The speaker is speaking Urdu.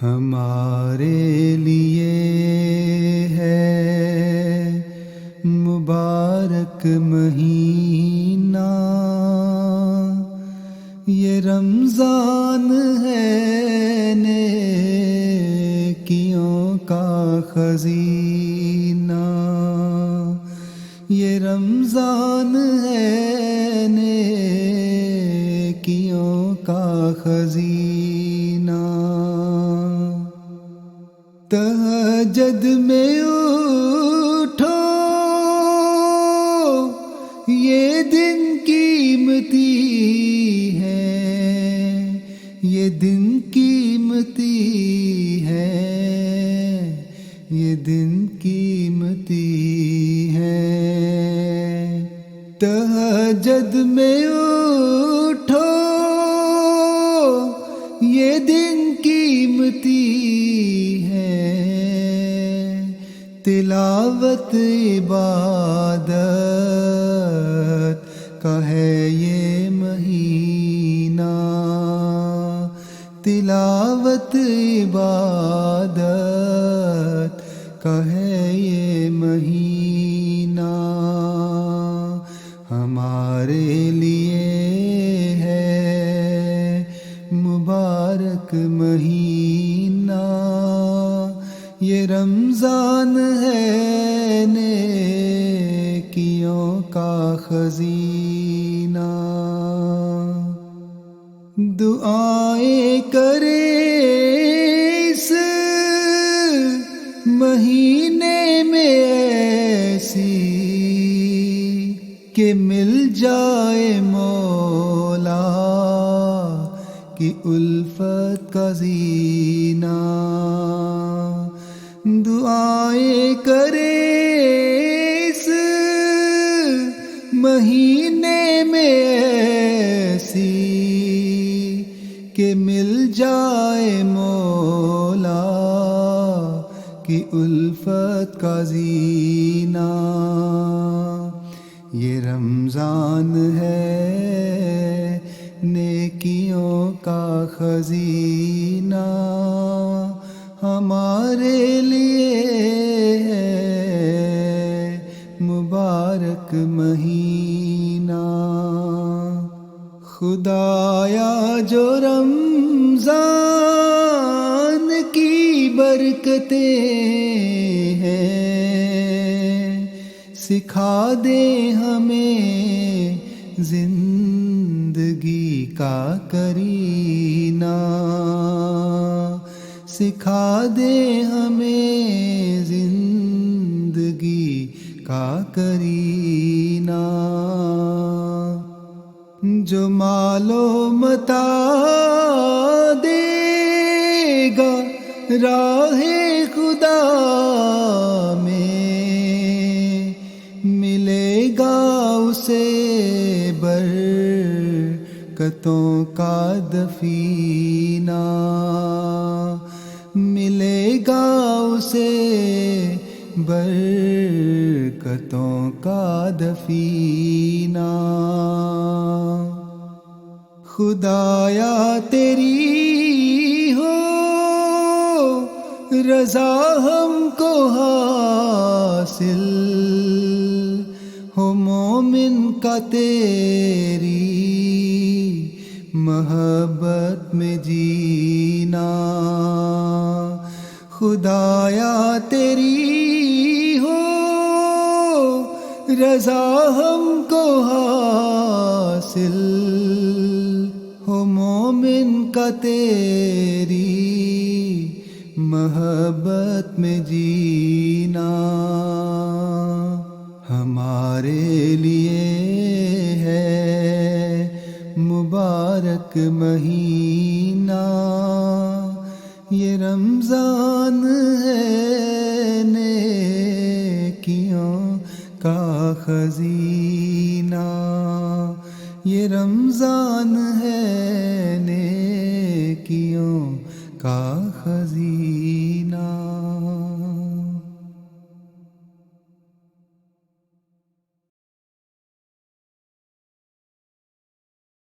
ہمارے لیے ہے مبارک مہینہ، یہ رمضان ہے نیکیوں کا خزینہ، یہ رمضان ہے نیکیوں کا خزینہ۔ تہجد میں اٹھو، یہ دن قیمتی ہے، یہ دن قیمتی ہے، یہ دن قیمتی ہے۔ تہجد میں اٹھو، یہ دن قیمتی ہے، تلاوت عبادت کا ہے یہ مہینہ، تلاوت عبادت کا ہے یہ مہینہ، ہمارے لیے ہے مبارک مہینہ، یہ رمضان ہے نیکیوں کا خزینہ۔ دعائیں کرے اس مہینے میں ایسی کہ مل جائے مولا کی الفت کا زینہ، دعائیں کرے اس مہینے میں ایسی کہ مل جائے مولا کی الفت کا زینہ، یہ رمضان ہے نیکیوں کا خزینہ، ہمارے لیے ہے مبارک مہینہ۔ خدایا جو رمضان کی برکتیں ہیں، سکھا دے ہمیں زندگی کا کرینہ، سکھا دے ہمیں زندگی کا کرینہ، جو مال و متاع دے گا راہ خدا میں، ملے گا اسے برکتوں کا دفینہ، ملے گا اسے برکتوں کا دفینہ۔ خدایا تیری ہو رضا ہم کو حاصل، ہو مومن کا تیری محبت میں جینا، خدایا تیری ہو رضا ہم کو حاصل، ہو مومن کا تیری محبت میں جینا، ہمارے لیے ہے مبارک مہینہ، یہ رمضان ہے نیکیوں کا خزینہ، یہ رمضان ہے